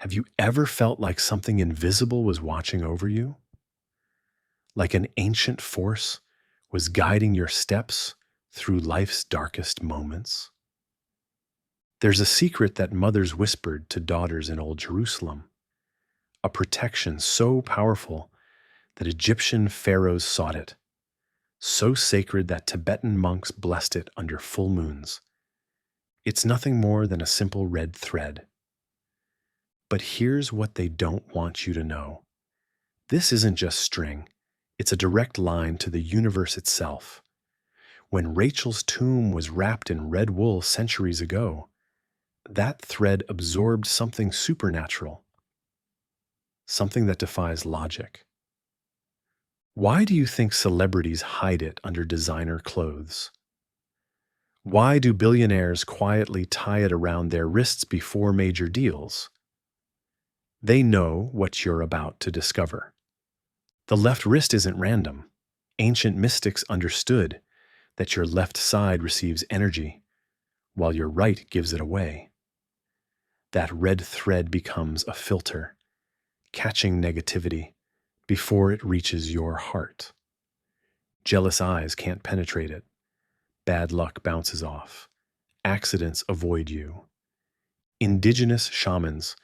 Have you ever felt like something invisible was watching over you? Like an ancient force was guiding your steps through life's darkest moments? There's a secret that mothers whispered to daughters in Old Jerusalem, a protection so powerful that Egyptian pharaohs sought it, so sacred that Tibetan monks blessed it under full moons. It's nothing more than a simple red thread. But here's what they don't want you to know. This isn't just string, it's a direct line to the universe itself. When Rachel's tomb was wrapped in red wool centuries ago, that thread absorbed something supernatural, something that defies logic. Why do you think celebrities hide it under designer clothes? Why do billionaires quietly tie it around their wrists before major deals? They know what you're about to discover. The left wrist isn't random. Ancient mystics understood that your left side receives energy, while your right gives it away. That red thread becomes a filter, catching negativity before it reaches your heart. Jealous eyes can't penetrate it. Bad luck bounces off. Accidents avoid you. Indigenous shamans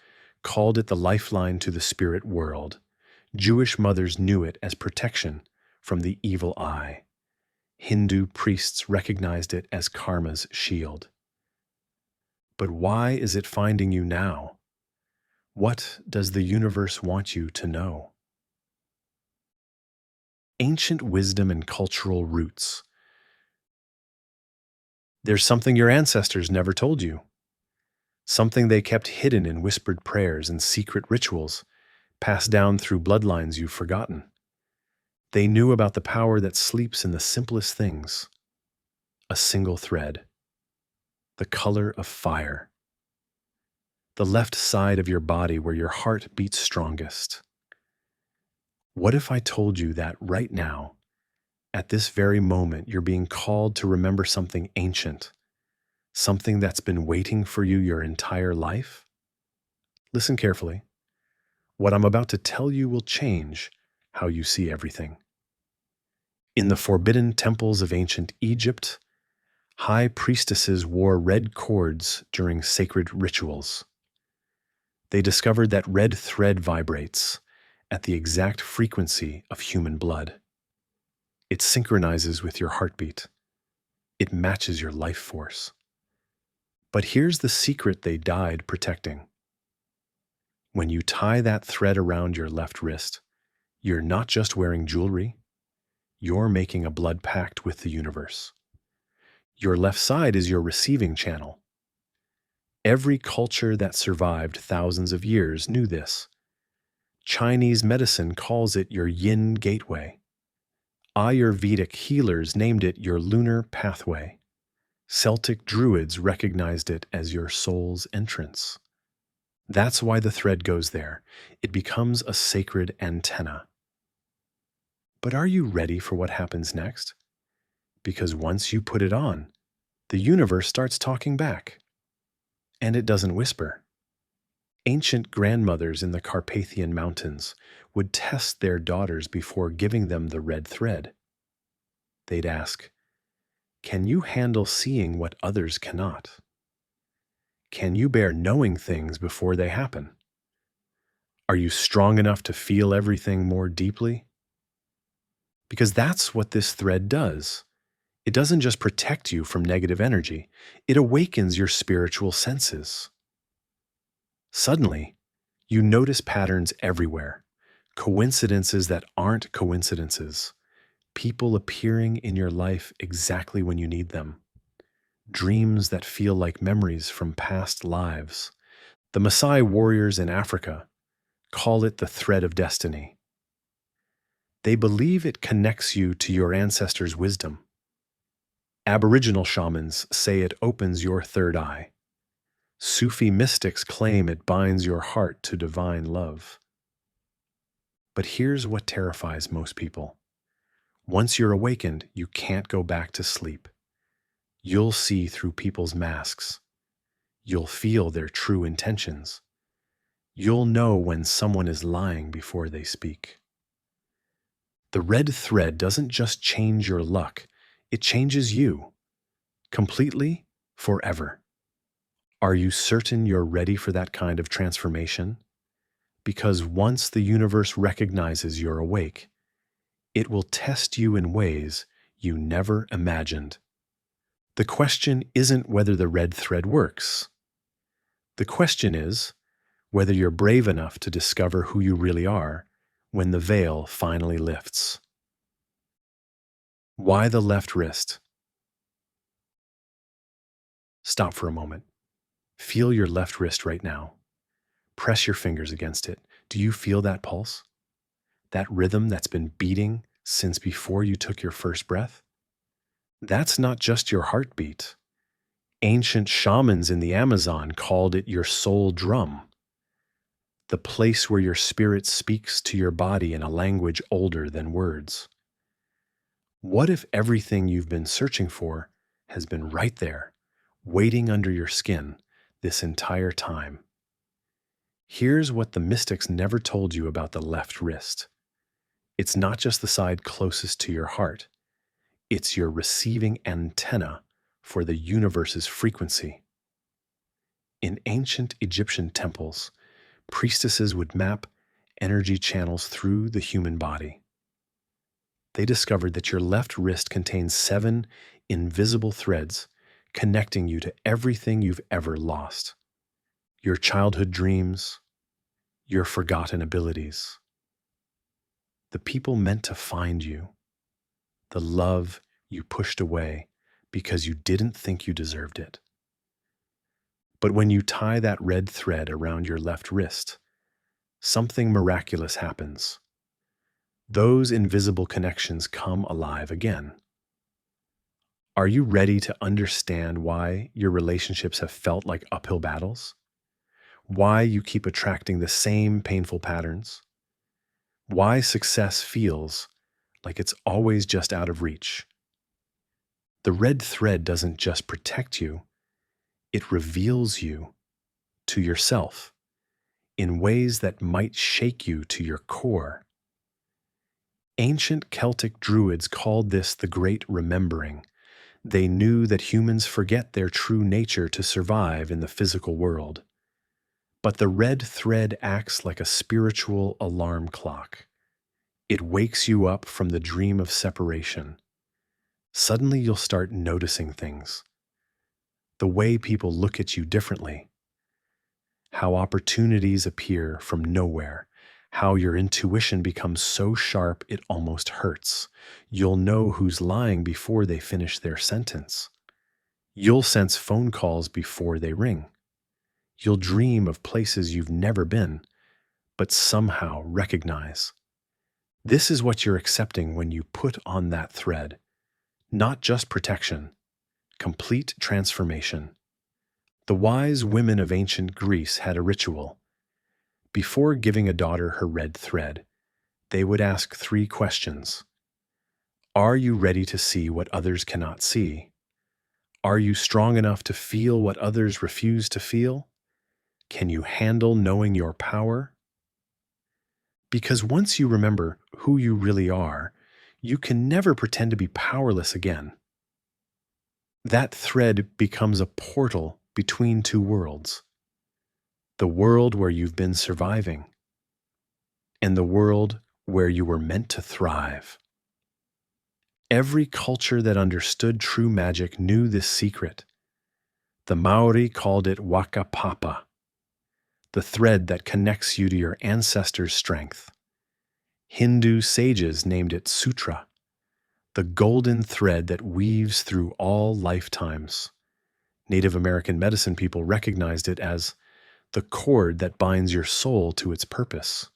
called it the lifeline to the spirit world. Jewish mothers knew it as protection from the evil eye. Hindu priests recognized it as karma's shield. But why is it finding you now? What does the universe want you to know? Ancient wisdom and cultural roots. There's something your ancestors never told you. Something they kept hidden in whispered prayers and secret rituals, passed down through bloodlines you've forgotten. They knew about the power that sleeps in the simplest things. A single thread. The color of fire. The left side of your body where your heart beats strongest. What if I told you that right now, at this very moment, you're being called to remember something ancient, something that's been waiting for you your entire life? Listen carefully. What I'm about to tell you will change how you see everything. In the forbidden temples of ancient Egypt, high priestesses wore red cords during sacred rituals. They discovered that red thread vibrates at the exact frequency of human blood. It synchronizes with your heartbeat. It matches your life force. But here's the secret they died protecting. When you tie that thread around your left wrist, you're not just wearing jewelry, you're making a blood pact with the universe. Your left side is your receiving channel. Every culture that survived thousands of years knew this. Chinese medicine calls it your yin gateway. Ayurvedic healers named it your lunar pathway. Celtic druids recognized it as your soul's entrance. That's why the thread goes there. It becomes a sacred antenna. But are you ready for what happens next? Because once you put it on, the universe starts talking back. And it doesn't whisper. Ancient grandmothers in the Carpathian Mountains would test their daughters before giving them the red thread. They'd ask, "Can you handle seeing what others cannot? Can you bear knowing things before they happen? Are you strong enough to feel everything more deeply?" Because that's what this thread does. It doesn't just protect you from negative energy, it awakens your spiritual senses. Suddenly, you notice patterns everywhere, coincidences that aren't coincidences, people appearing in your life exactly when you need them, dreams that feel like memories from past lives. The Maasai warriors in Africa call it the thread of destiny. They believe it connects you to your ancestors' wisdom. Aboriginal shamans say it opens your third eye. Sufi mystics claim it binds your heart to divine love. But here's what terrifies most people. Once you're awakened, you can't go back to sleep. You'll see through people's masks. You'll feel their true intentions. You'll know when someone is lying before they speak. The red thread doesn't just change your luck, it changes you completely, forever. Are you certain you're ready for that kind of transformation? Because once the universe recognizes you're awake, it will test you in ways you never imagined. The question isn't whether the red thread works. The question is whether you're brave enough to discover who you really are when the veil finally lifts. Why the left wrist? Stop for a moment. Feel your left wrist right now. Press your fingers against it. Do you feel that pulse? That rhythm that's been beating since before you took your first breath? That's not just your heartbeat. Ancient shamans in the Amazon called it your soul drum, the place where your spirit speaks to your body in a language older than words. What if everything you've been searching for has been right there, waiting under your skin this entire time? Here's what the mystics never told you about the left wrist. It's not just the side closest to your heart. It's your receiving antenna for the universe's frequency. In ancient Egyptian temples, priestesses would map energy channels through the human body. They discovered that your left wrist contains 7 invisible threads connecting you to everything you've ever lost. Your childhood dreams, your forgotten abilities, the people meant to find you, the love you pushed away because you didn't think you deserved it. But when you tie that red thread around your left wrist, something miraculous happens. Those invisible connections come alive again. Are you ready to understand why your relationships have felt like uphill battles? Why you keep attracting the same painful patterns? Why success feels like it's always just out of reach? The red thread doesn't just protect you, it reveals you to yourself in ways that might shake you to your core. Ancient Celtic druids called this the Great Remembering. They knew that humans forget their true nature to survive in the physical world. But the red thread acts like a spiritual alarm clock. It wakes you up from the dream of separation. Suddenly you'll start noticing things. The way people look at you differently. How opportunities appear from nowhere. How your intuition becomes so sharp it almost hurts. You'll know who's lying before they finish their sentence. You'll sense phone calls before they ring. You'll dream of places you've never been, but somehow recognize. This is what you're accepting when you put on that thread. Not just protection, complete transformation. The wise women of ancient Greece had a ritual. Before giving a daughter her red thread, they would ask 3 questions. Are you ready to see what others cannot see? Are you strong enough to feel what others refuse to feel? Can you handle knowing your power? Because once you remember who you really are, you can never pretend to be powerless again. That thread becomes a portal between 2 worlds. The world where you've been surviving, and the world where you were meant to thrive. Every culture that understood true magic knew this secret. The Maori called it waka papa, the thread that connects you to your ancestors' strength. Hindu sages named it sutra, the golden thread that weaves through all lifetimes. Native American medicine people recognized it as the cord that binds your soul to its purpose.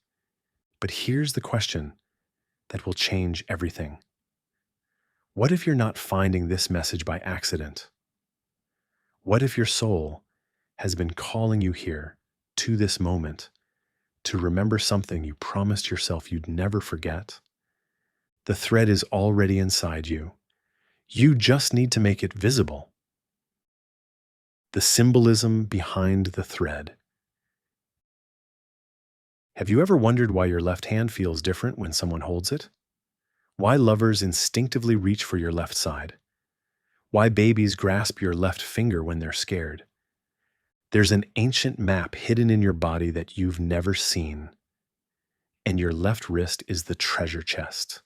But here's the question that will change everything. What if you're not finding this message by accident? What if your soul has been calling you here to this moment to remember something you promised yourself you'd never forget? The thread is already inside you. You just need to make it visible. The symbolism behind the thread. Have you ever wondered why your left hand feels different when someone holds it? Why lovers instinctively reach for your left side? Why babies grasp your left finger when they're scared? There's an ancient map hidden in your body that you've never seen, and your left wrist is the treasure chest.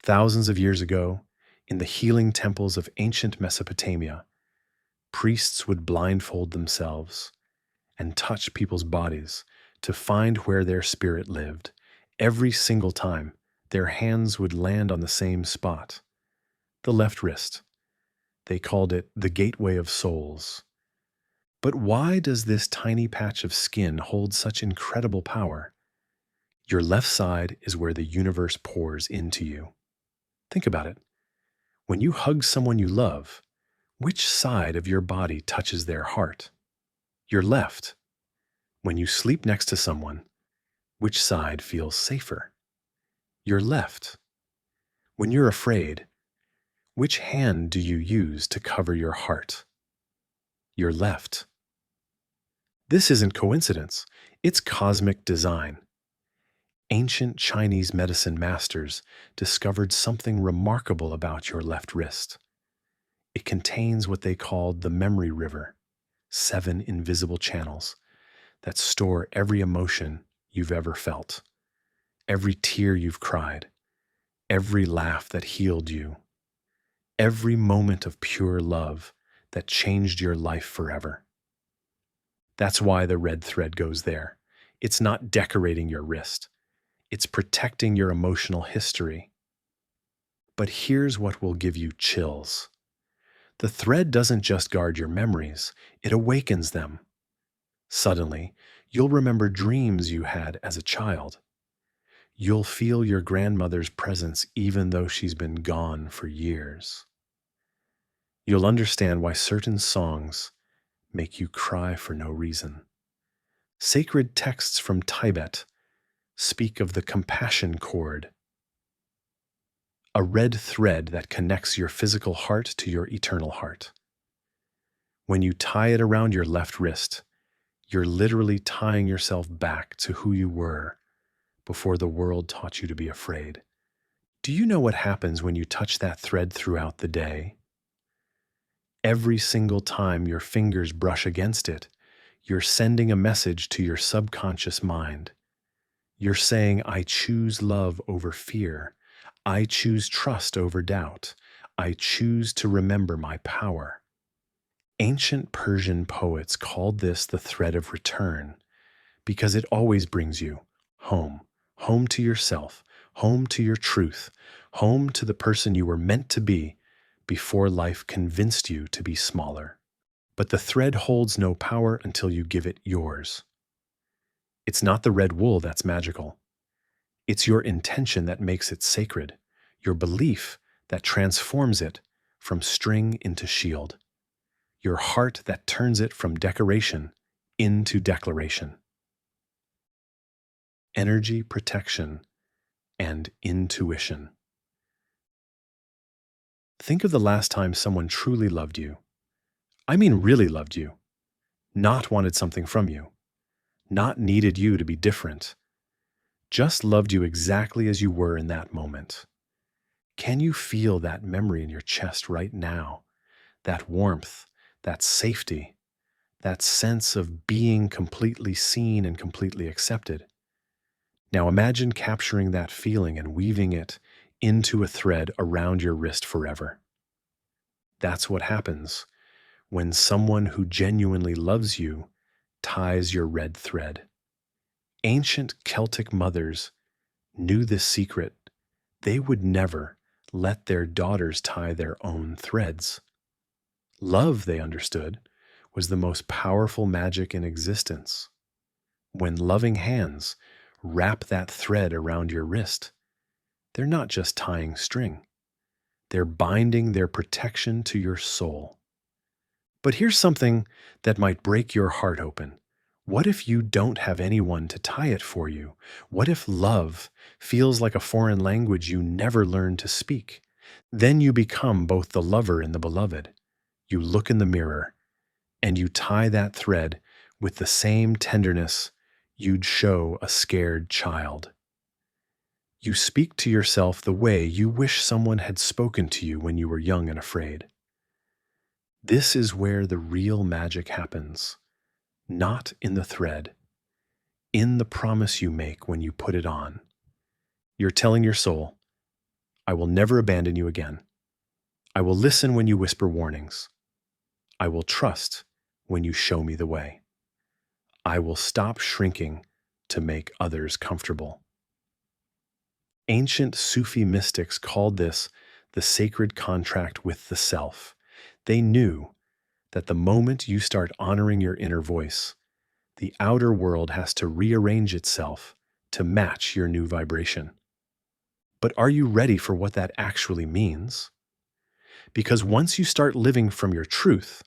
Thousands of years ago, in the healing temples of ancient Mesopotamia, priests would blindfold themselves and touch people's bodies to find where their spirit lived. Every single time, their hands would land on the same spot, the left wrist. They called it the gateway of souls. But why does this tiny patch of skin hold such incredible power? Your left side is where the universe pours into you. Think about it. When you hug someone you love, which side of your body touches their heart? Your left. When you sleep next to someone, which side feels safer? Your left. When you're afraid, which hand do you use to cover your heart? Your left. This isn't coincidence, it's cosmic design. Ancient Chinese medicine masters discovered something remarkable about your left wrist. It contains what they called the memory river, 7 invisible channels that store every emotion you've ever felt, every tear you've cried, every laugh that healed you, every moment of pure love that changed your life forever. That's why the red thread goes there. It's not decorating your wrist. It's protecting your emotional history. But here's what will give you chills. The thread doesn't just guard your memories, it awakens them. Suddenly, you'll remember dreams you had as a child. You'll feel your grandmother's presence even though she's been gone for years. You'll understand why certain songs make you cry for no reason. Sacred texts from Tibet speak of the compassion cord, a red thread that connects your physical heart to your eternal heart. When you tie it around your left wrist, you're literally tying yourself back to who you were before the world taught you to be afraid. Do you know what happens when you touch that thread throughout the day? Every single time your fingers brush against it, you're sending a message to your subconscious mind. You're saying, I choose love over fear. I choose trust over doubt. I choose to remember my power. Ancient Persian poets called this the thread of return because it always brings you home, home to yourself, home to your truth, home to the person you were meant to be before life convinced you to be smaller. But the thread holds no power until you give it yours. It's not the red wool that's magical. It's your intention that makes it sacred, your belief that transforms it from string into shield, your heart that turns it from decoration into declaration. Energy, protection, and intuition. Think of the last time someone truly loved you. I mean really loved you. Not wanted something from you. Not needed you to be different. Just loved you exactly as you were in that moment. Can you feel that memory in your chest right now? That warmth, that safety, that sense of being completely seen and completely accepted. Now imagine capturing that feeling and weaving it into a thread around your wrist forever. That's what happens when someone who genuinely loves you ties your red thread. Ancient Celtic mothers knew this secret. They would never let their daughters tie their own threads. Love, they understood, was the most powerful magic in existence. When loving hands wrap that thread around your wrist, they're not just tying string. They're binding their protection to your soul. But here's something that might break your heart open. What if you don't have anyone to tie it for you? What if love feels like a foreign language you never learned to speak? Then you become both the lover and the beloved. You look in the mirror and you tie that thread with the same tenderness you'd show a scared child. You speak to yourself the way you wish someone had spoken to you when you were young and afraid. This is where the real magic happens, not in the thread, in the promise you make when you put it on. You're telling your soul, I will never abandon you again. I will listen when you whisper warnings. I will trust when you show me the way. I will stop shrinking to make others comfortable. Ancient Sufi mystics called this the sacred contract with the self. They knew that the moment you start honoring your inner voice, the outer world has to rearrange itself to match your new vibration. But are you ready for what that actually means? Because once you start living from your truth,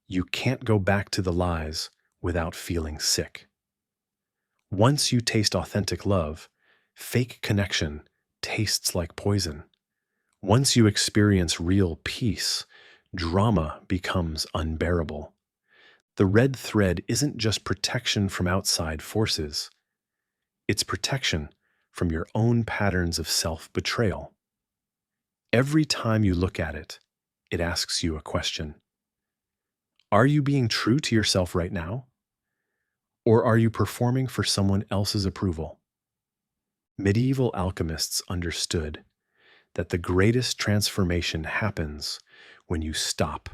you can't go back to the lies without feeling sick. Once you taste authentic love, fake connection tastes like poison. Once you experience real peace, drama becomes unbearable. The red thread isn't just protection from outside forces, it's protection from your own patterns of self-betrayal. Every time you look at it, it asks you a question. Are you being true to yourself right now? Or are you performing for someone else's approval? Medieval alchemists understood that the greatest transformation happens when you stop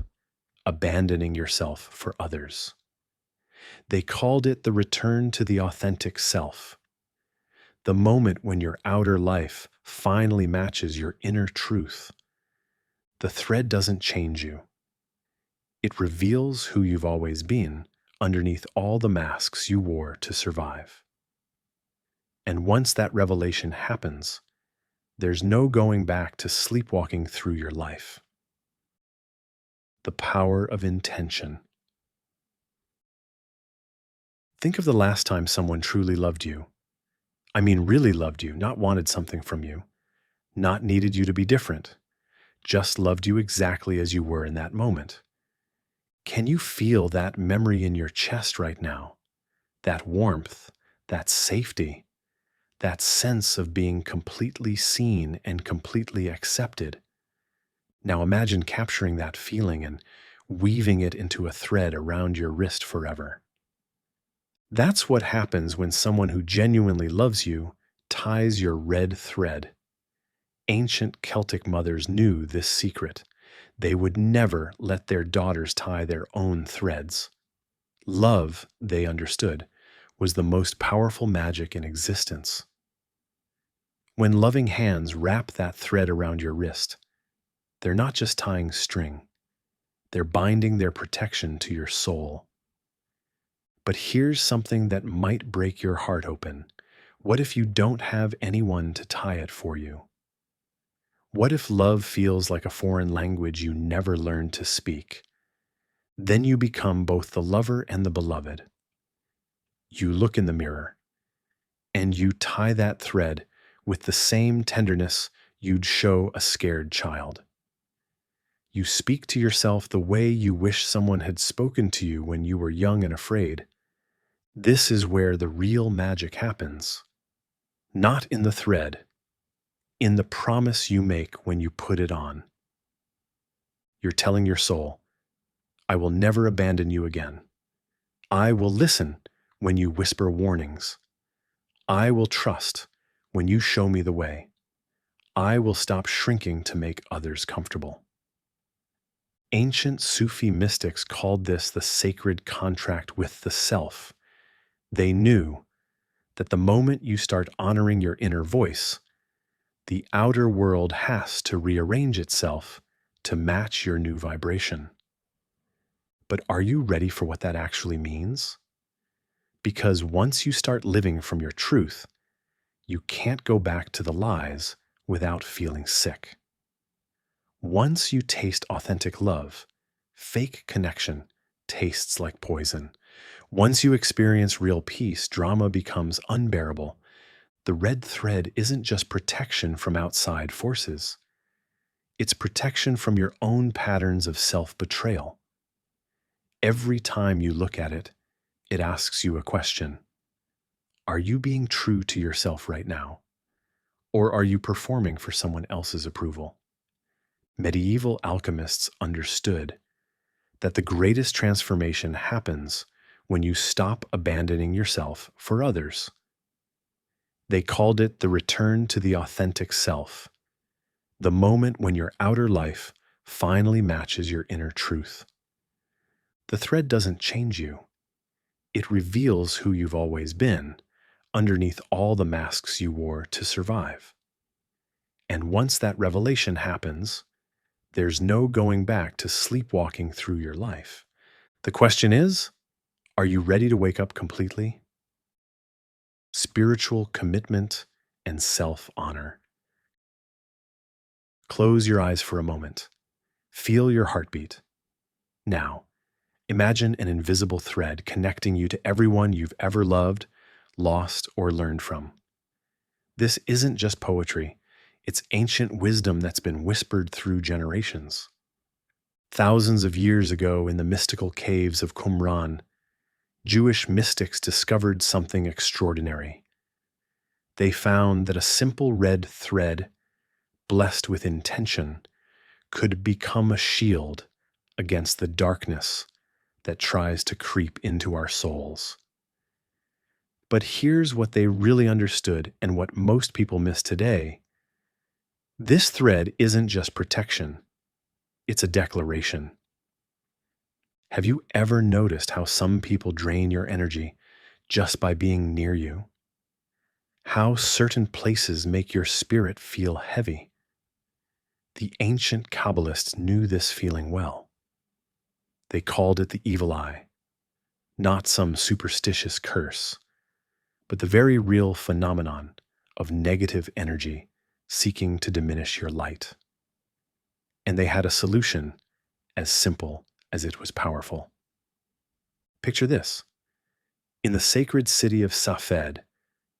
abandoning yourself for others. They called it the return to the authentic self, the moment when your outer life finally matches your inner truth. The thread doesn't change you. It reveals who you've always been underneath all the masks you wore to survive. And once that revelation happens, there's no going back to sleepwalking through your life. The power of intention. Think of the last time someone truly loved you. I mean, really loved you, not wanted something from you, not needed you to be different, just loved you exactly as you were in that moment. Can you feel that memory in your chest right now? That warmth, that safety, that sense of being completely seen and completely accepted. Now imagine capturing that feeling and weaving it into a thread around your wrist forever. That's what happens when someone who genuinely loves you ties your red thread. Ancient Celtic mothers knew this secret. They would never let their daughters tie their own threads. Love, they understood, was the most powerful magic in existence. When loving hands wrap that thread around your wrist, they're not just tying string, they're binding their protection to your soul. But here's something that might break your heart open. What if you don't have anyone to tie it for you? What if love feels like a foreign language you never learned to speak? Then you become both the lover and the beloved. You look in the mirror, and you tie that thread with the same tenderness you'd show a scared child. You speak to yourself the way you wish someone had spoken to you when you were young and afraid. This is where the real magic happens. Not in the thread, in the promise you make when you put it on. You're telling your soul, I will never abandon you again. I will listen when you whisper warnings. I will trust when you show me the way. I will stop shrinking to make others comfortable. Ancient Sufi mystics called this the sacred contract with the self. They knew that the moment you start honoring your inner voice, the outer world has to rearrange itself to match your new vibration. But are you ready for what that actually means? Because once you start living from your truth, you can't go back to the lies without feeling sick. Once you taste authentic love, fake connection tastes like poison. Once you experience real peace, drama becomes unbearable. The red thread isn't just protection from outside forces. It's protection from your own patterns of self-betrayal. Every time you look at it, it asks you a question. Are you being true to yourself right now? Or are you performing for someone else's approval? Medieval alchemists understood that the greatest transformation happens when you stop abandoning yourself for others. They called it the return to the authentic self, the moment when your outer life finally matches your inner truth. The thread doesn't change you. It reveals who you've always been, underneath all the masks you wore to survive. And once that revelation happens, there's no going back to sleepwalking through your life. The question is, are you ready to wake up completely? Spiritual commitment and self-honor. Close your eyes for a moment. Feel your heartbeat. Now, imagine an invisible thread connecting you to everyone you've ever loved, lost, or learned from. This isn't just poetry. It's ancient wisdom that's been whispered through generations. Thousands of years ago, in the mystical caves of Qumran, Jewish mystics discovered something extraordinary. They found that a simple red thread, blessed with intention, could become a shield against the darkness that tries to creep into our souls. But here's what they really understood and what most people miss today. This thread isn't just protection, it's a declaration. Have you ever noticed how some people drain your energy just by being near you? How certain places make your spirit feel heavy? The ancient Kabbalists knew this feeling well. They called it the evil eye, not some superstitious curse, but the very real phenomenon of negative energy seeking to diminish your light. And they had a solution as simple as it was powerful. Picture this. In the sacred city of Safed,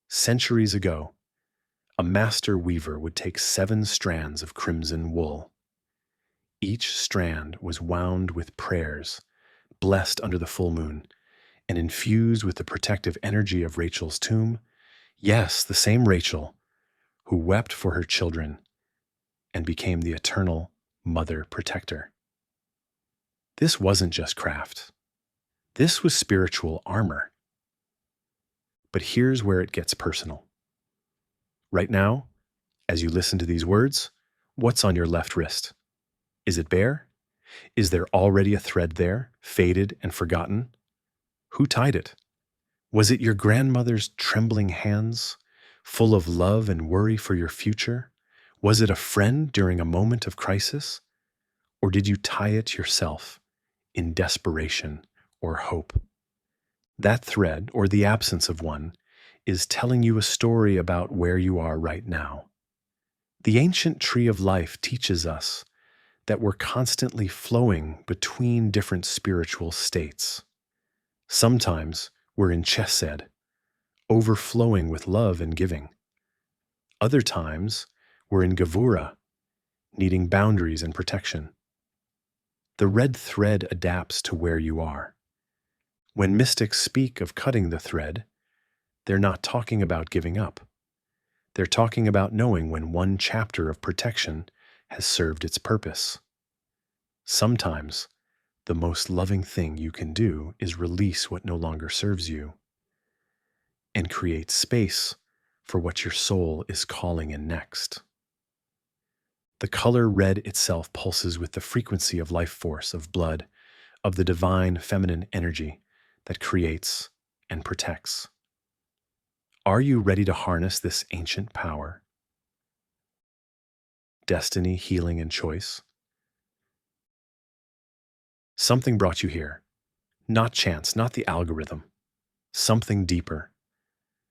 centuries ago, a master weaver would take 7 strands of crimson wool. Each strand was wound with prayers, blessed under the full moon, and infused with the protective energy of Rachel's tomb. Yes, the same Rachel who wept for her children and became the eternal mother protector. This wasn't just craft. This was spiritual armor. But here's where it gets personal. Right now, as you listen to these words, what's on your left wrist? Is it bare? Is there already a thread there, faded and forgotten? Who tied it? Was it your grandmother's trembling hands, full of love and worry for your future? Was it a friend during a moment of crisis? Or did you tie it yourself in desperation or hope? That thread, or the absence of one, is telling you a story about where you are right now. The ancient tree of life teaches us that we're constantly flowing between different spiritual states. Sometimes we're in chesed, overflowing with love and giving. Other times we're in gevura, needing boundaries and protection. The red thread adapts to where you are. When mystics speak of cutting the thread, they're not talking about giving up. They're talking about knowing when one chapter of protection has served its purpose. Sometimes, the most loving thing you can do is release what no longer serves you and create space for what your soul is calling in next. The color red itself pulses with the frequency of life force, of blood, of the divine feminine energy that creates and protects. Are you ready to harness this ancient power? Destiny, healing, and choice? Something brought you here. Not chance, not the algorithm. Something deeper.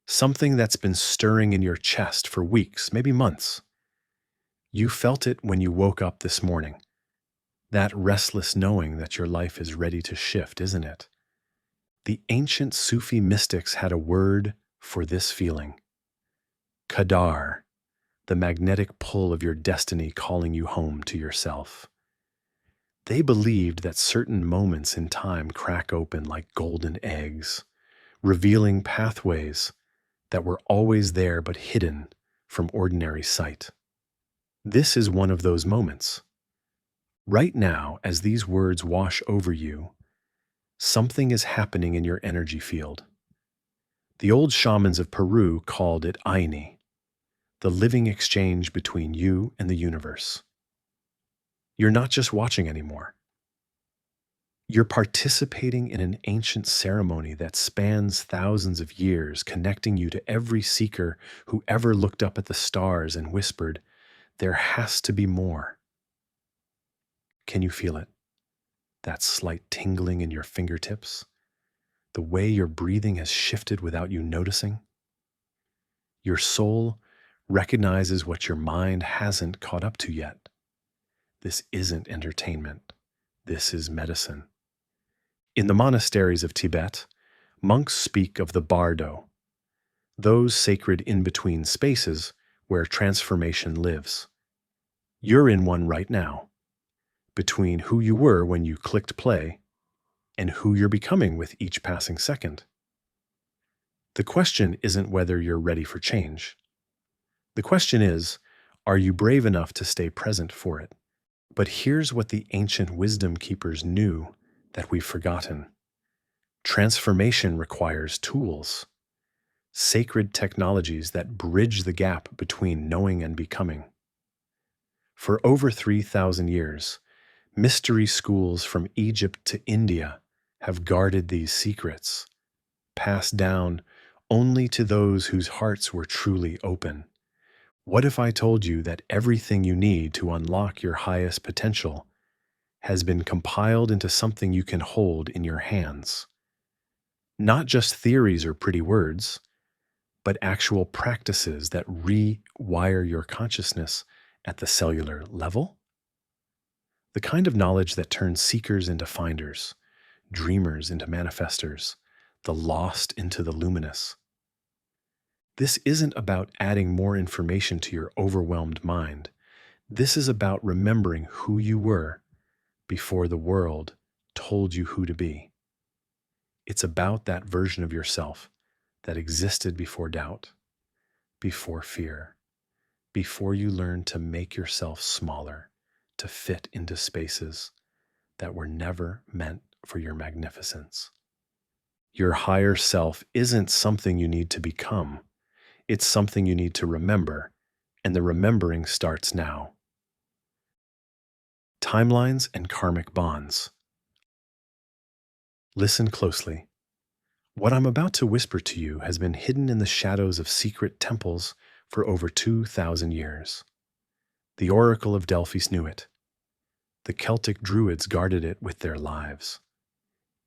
Something that's been stirring in your chest for weeks, maybe months. You felt it when you woke up this morning. That restless knowing that your life is ready to shift, isn't it? The ancient Sufi mystics had a word for this feeling. Qadar, the magnetic pull of your destiny calling you home to yourself. They believed that certain moments in time crack open like golden eggs, revealing pathways that were always there but hidden from ordinary sight. This is one of those moments. Right now, as these words wash over you, something is happening in your energy field. The old shamans of Peru called it Aini, the living exchange between you and the universe. You're not just watching anymore. You're participating in an ancient ceremony that spans thousands of years, connecting you to every seeker who ever looked up at the stars and whispered, "There has to be more." Can you feel it? That slight tingling in your fingertips? The way your breathing has shifted without you noticing? Your soul recognizes what your mind hasn't caught up to yet. This isn't entertainment. This is medicine. In the monasteries of Tibet, monks speak of the bardo, those sacred in-between spaces where transformation lives. You're in one right now, between who you were when you clicked play and who you're becoming with each passing second. The question isn't whether you're ready for change. The question is, are you brave enough to stay present for it? But here's what the ancient wisdom keepers knew that we've forgotten. Transformation requires tools, sacred technologies that bridge the gap between knowing and becoming. For over 3,000 years, mystery schools from Egypt to India have guarded these secrets, passed down only to those whose hearts were truly open. What if I told you that everything you need to unlock your highest potential has been compiled into something you can hold in your hands? Not just theories or pretty words, but actual practices that rewire your consciousness at the cellular level? The kind of knowledge that turns seekers into finders, dreamers into manifestors, the lost into the luminous. This isn't about adding more information to your overwhelmed mind. This is about remembering who you were before the world told you who to be. It's about that version of yourself that existed before doubt, before fear, before you learned to make yourself smaller, to fit into spaces that were never meant for your magnificence. Your higher self isn't something you need to become. It's something you need to remember, and the remembering starts now. Timelines and karmic bonds. Listen closely. What I'm about to whisper to you has been hidden in the shadows of secret temples for over 2,000 years. The Oracle of Delphi knew it. The Celtic Druids guarded it with their lives.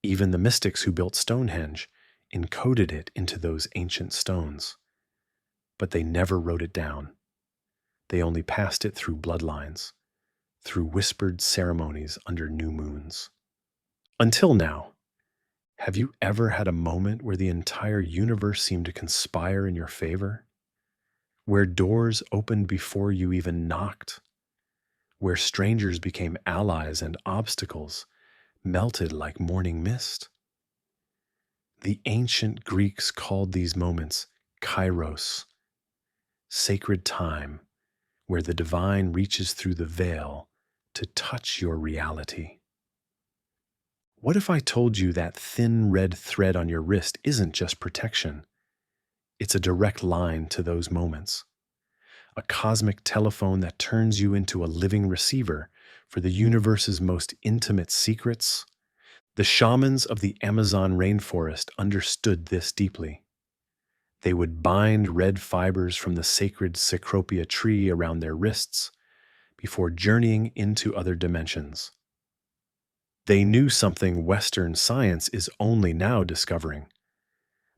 Even the mystics who built Stonehenge encoded it into those ancient stones. But they never wrote it down. They only passed it through bloodlines, through whispered ceremonies under new moons. Until now, have you ever had a moment where the entire universe seemed to conspire in your favor? Where doors opened before you even knocked? Where strangers became allies and obstacles melted like morning mist? The ancient Greeks called these moments kairos, sacred time, where the divine reaches through the veil to touch your reality. What if I told you that thin red thread on your wrist isn't just protection? It's a direct line to those moments. A cosmic telephone that turns you into a living receiver for the universe's most intimate secrets. The shamans of the Amazon rainforest understood this deeply. They would bind red fibers from the sacred cecropia tree around their wrists before journeying into other dimensions. They knew something Western science is only now discovering,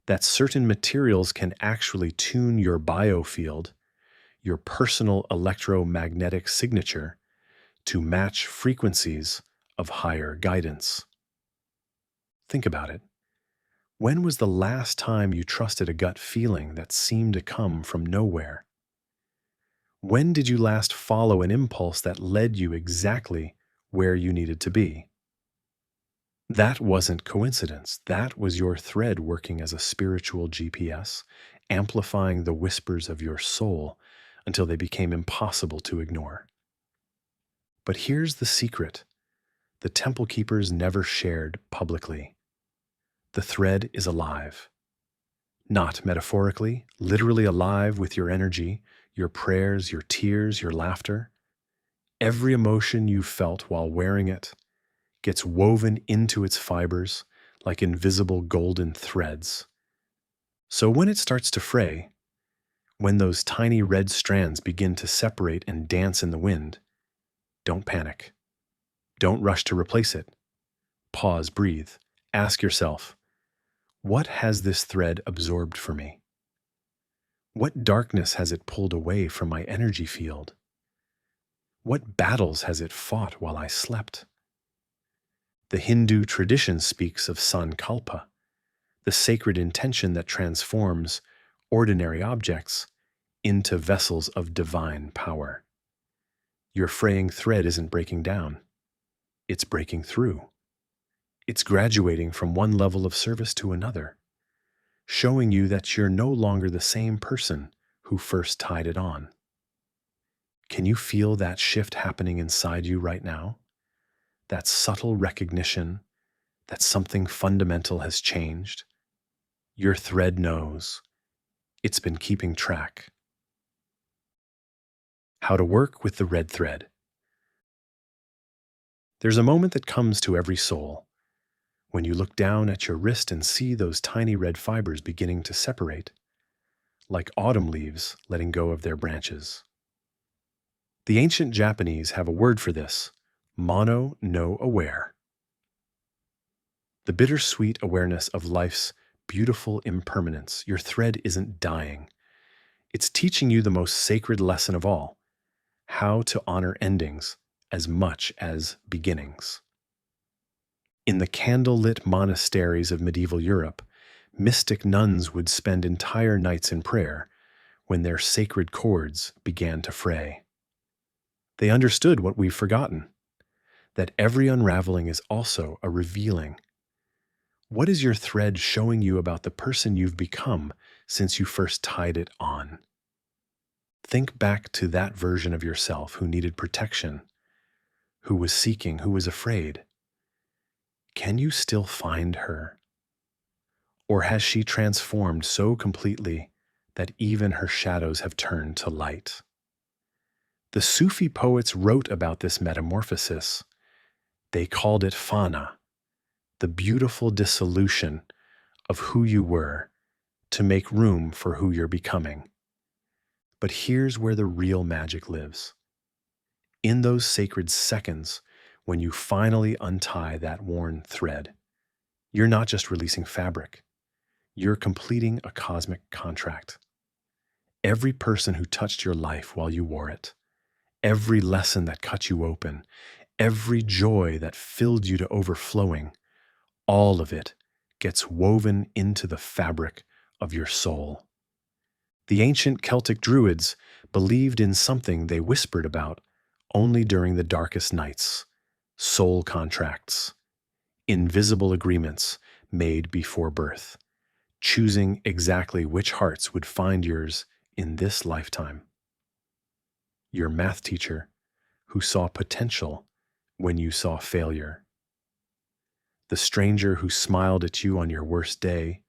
that certain materials can actually tune your biofield, your personal electromagnetic signature, to match frequencies of higher guidance. Think about it. When was the last time you trusted a gut feeling that seemed to come from nowhere? When did you last follow an impulse that led you exactly where you needed to be? That wasn't coincidence. That was your thread working as a spiritual GPS, amplifying the whispers of your soul until they became impossible to ignore. But here's the secret the temple keepers never shared publicly. The thread is alive. Not metaphorically, literally alive with your energy, your prayers, your tears, your laughter. Every emotion you felt while wearing it gets woven into its fibers like invisible golden threads. So when it starts to fray, when those tiny red strands begin to separate and dance in the wind, don't panic. Don't rush to replace it. Pause, breathe. Ask yourself, what has this thread absorbed for me? What darkness has it pulled away from my energy field? What battles has it fought while I slept? The Hindu tradition speaks of sankalpa, the sacred intention that transforms ordinary objects into vessels of divine power. Your fraying thread isn't breaking down. It's breaking through. It's graduating from one level of service to another, showing you that you're no longer the same person who first tied it on. Can you feel that shift happening inside you right now? That subtle recognition that something fundamental has changed? Your thread knows. It's been keeping track. How to work with the red thread. There's a moment that comes to every soul when you look down at your wrist and see those tiny red fibers beginning to separate, like autumn leaves letting go of their branches. The ancient Japanese have a word for this, mono no aware. The bittersweet awareness of life's beautiful impermanence. Your thread isn't dying. It's teaching you the most sacred lesson of all, how to honor endings as much as beginnings. In the candle-lit monasteries of medieval Europe, mystic nuns would spend entire nights in prayer when their sacred cords began to fray. They understood what we've forgotten, that every unraveling is also a revealing. What is your thread showing you about the person you've become since you first tied it on? Think back to that version of yourself who needed protection, who was seeking, who was afraid. Can you still find her? Or has she transformed so completely that even her shadows have turned to light? The Sufi poets wrote about this metamorphosis. They called it fana, the beautiful dissolution of who you were to make room for who you're becoming. But here's where the real magic lives. In those sacred seconds when you finally untie that worn thread, you're not just releasing fabric, you're completing a cosmic contract. Every person who touched your life while you wore it, every lesson that cut you open, every joy that filled you to overflowing, all of it gets woven into the fabric of your soul. The ancient Celtic Druids believed in something they whispered about only during the darkest nights: soul contracts, invisible agreements made before birth, choosing exactly which hearts would find yours in this lifetime. Your math teacher who saw potential when you saw failure. The stranger who smiled at you on your worst day.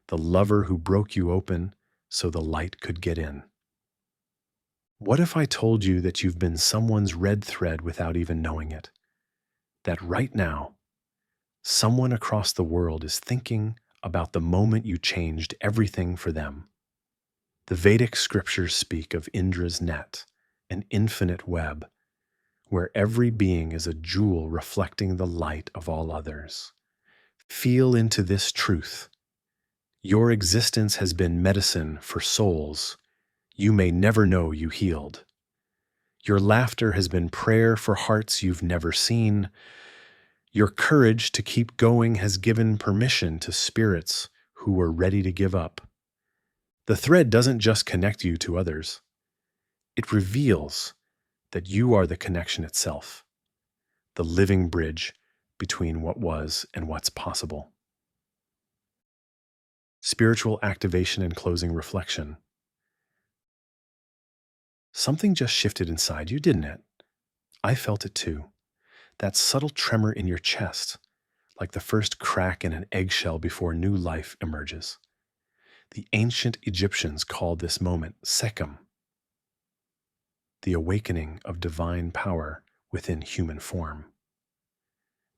The lover who broke you open so the light could get in. What if I told you that you've been someone's red thread without even knowing it? That right now, someone across the world is thinking about the moment you changed everything for them. The Vedic scriptures speak of Indra's net, an infinite web, where every being is a jewel reflecting the light of all others. Feel into this truth. Your existence has been medicine for souls you may never know you healed. Your laughter has been prayer for hearts you've never seen. Your courage to keep going has given permission to spirits who were ready to give up. The thread doesn't just connect you to others. It reveals that you are the connection itself, the living bridge between what was and what's possible. Spiritual activation and closing reflection. Something just shifted inside you, didn't it? I felt it too. That subtle tremor in your chest, like the first crack in an eggshell before new life emerges. The ancient Egyptians called this moment Sekhem, the awakening of divine power within human form.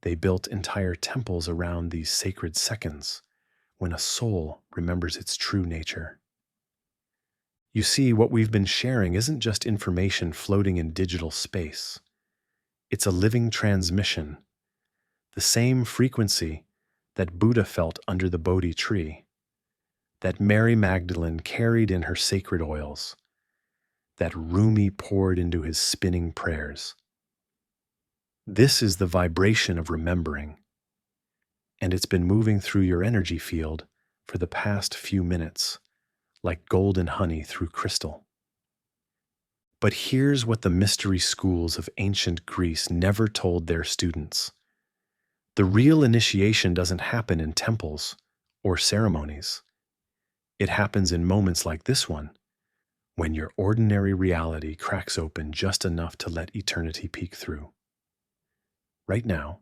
They built entire temples around these sacred seconds when a soul remembers its true nature. You see, what we've been sharing isn't just information floating in digital space. It's a living transmission, the same frequency that Buddha felt under the Bodhi tree, that Mary Magdalene carried in her sacred oils, that Rumi poured into his spinning prayers. This is the vibration of remembering, and it's been moving through your energy field for the past few minutes, like golden honey through crystal. But here's what the mystery schools of ancient Greece never told their students. The real initiation doesn't happen in temples or ceremonies. It happens in moments like this one, when your ordinary reality cracks open just enough to let eternity peek through. Right now,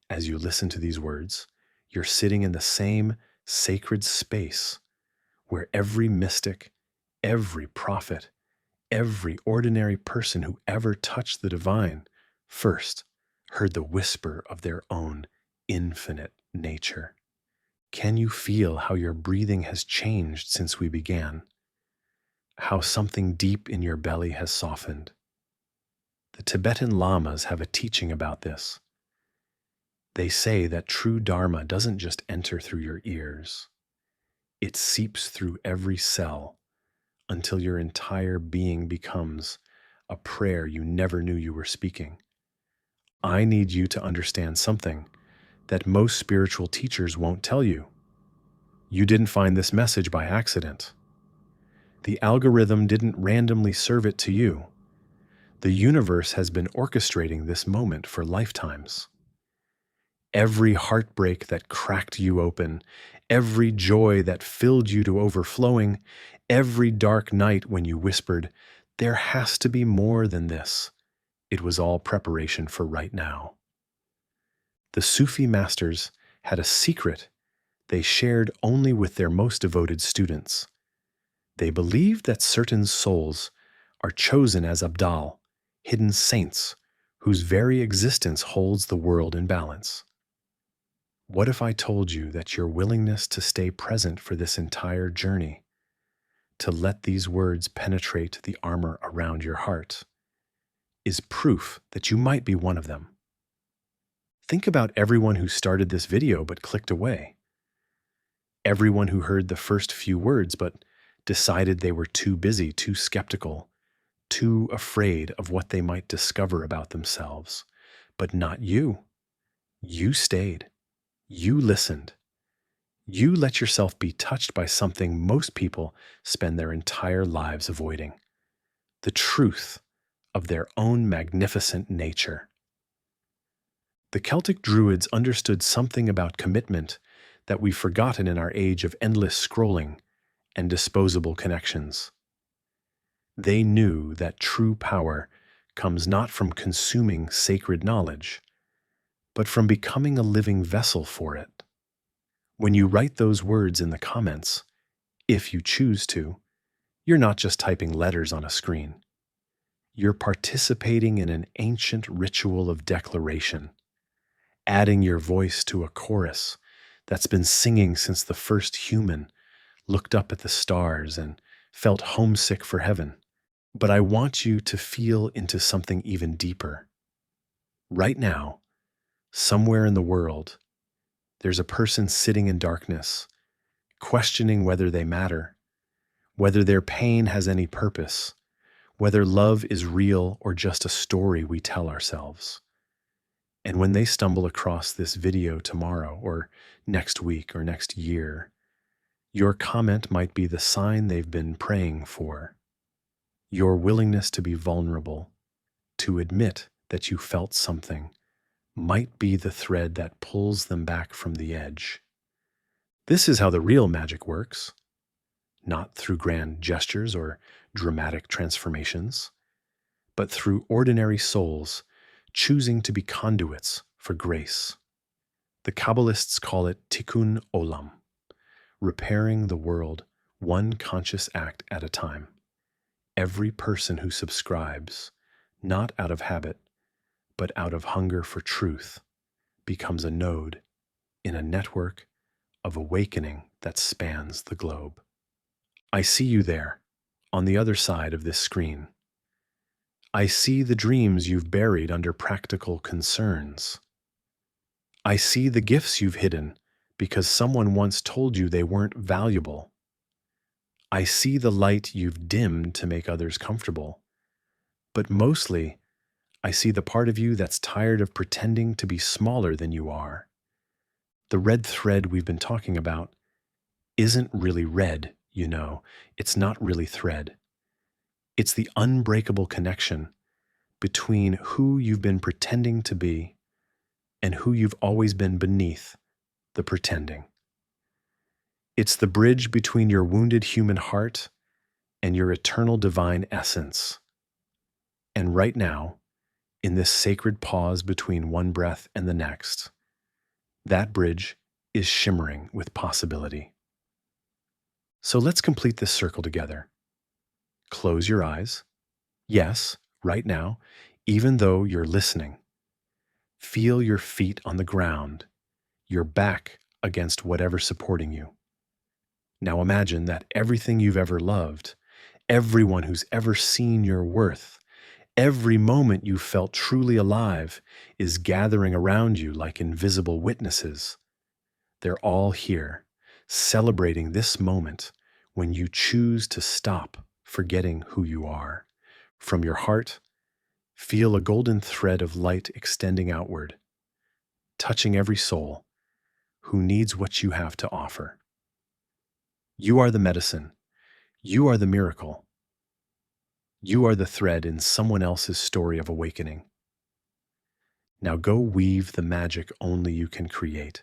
as you listen to these words, you're sitting in the same sacred space where every mystic, every prophet, every ordinary person who ever touched the divine first heard the whisper of their own infinite nature. Can you feel how your breathing has changed since we began? How something deep in your belly has softened? The Tibetan Lamas have a teaching about this. They say that true Dharma doesn't just enter through your ears. It seeps through every cell until your entire being becomes a prayer you never knew you were speaking. I need you to understand something that most spiritual teachers won't tell you. You didn't find this message by accident. The algorithm didn't randomly serve it to you. The universe has been orchestrating this moment for lifetimes. Every heartbreak that cracked you open, every joy that filled you to overflowing, every dark night when you whispered, "There has to be more than this," it was all preparation for right now. The Sufi masters had a secret they shared only with their most devoted students. They believed that certain souls are chosen as Abdal, hidden saints, whose very existence holds the world in balance. What if I told you that your willingness to stay present for this entire journey, to let these words penetrate the armor around your heart, is proof that you might be one of them? Think about everyone who started this video but clicked away. Everyone who heard the first few words but decided they were too busy, too skeptical, too afraid of what they might discover about themselves. But not you. You stayed. You listened. You let yourself be touched by something most people spend their entire lives avoiding: the truth of their own magnificent nature. The Celtic Druids understood something about commitment that we've forgotten in our age of endless scrolling and disposable connections. They knew that true power comes not from consuming sacred knowledge, but from becoming a living vessel for it. When you write those words in the comments, if you choose to, you're not just typing letters on a screen. You're participating in an ancient ritual of declaration, adding your voice to a chorus that's been singing since the first human looked up at the stars and felt homesick for heaven. But I want you to feel into something even deeper. Right now, somewhere in the world, there's a person sitting in darkness, questioning whether they matter, whether their pain has any purpose, whether love is real or just a story we tell ourselves. And when they stumble across this video tomorrow or next week or next year, your comment might be the sign they've been praying for. Your willingness to be vulnerable, to admit that you felt something, might be the thread that pulls them back from the edge. This is how the real magic works, not through grand gestures or dramatic transformations, but through ordinary souls choosing to be conduits for grace. The Kabbalists call it tikkun olam, repairing the world one conscious act at a time. Every person who subscribes, not out of habit, but out of hunger for truth, becomes a node in a network of awakening that spans the globe. I see you there, on the other side of this screen. I see the dreams you've buried under practical concerns. I see the gifts you've hidden because someone once told you they weren't valuable. I see the light you've dimmed to make others comfortable. But mostly, I see the part of you that's tired of pretending to be smaller than you are. The red thread we've been talking about isn't really red, you know. It's not really thread. It's the unbreakable connection between who you've been pretending to be and who you've always been beneath the pretending. It's the bridge between your wounded human heart and your eternal divine essence. And right now, in this sacred pause between one breath and the next, that bridge is shimmering with possibility. So let's complete this circle together. Close your eyes. Yes, right now, even though you're listening. Feel your feet on the ground, your back against whatever's supporting you. Now imagine that everything you've ever loved, everyone who's ever seen your worth, every moment you felt truly alive is gathering around you like invisible witnesses. They're all here, celebrating this moment when you choose to stop forgetting who you are. From your heart, feel a golden thread of light extending outward, touching every soul who needs what you have to offer. You are the medicine. You are the miracle. You are the thread in someone else's story of awakening. Now go weave the magic only you can create.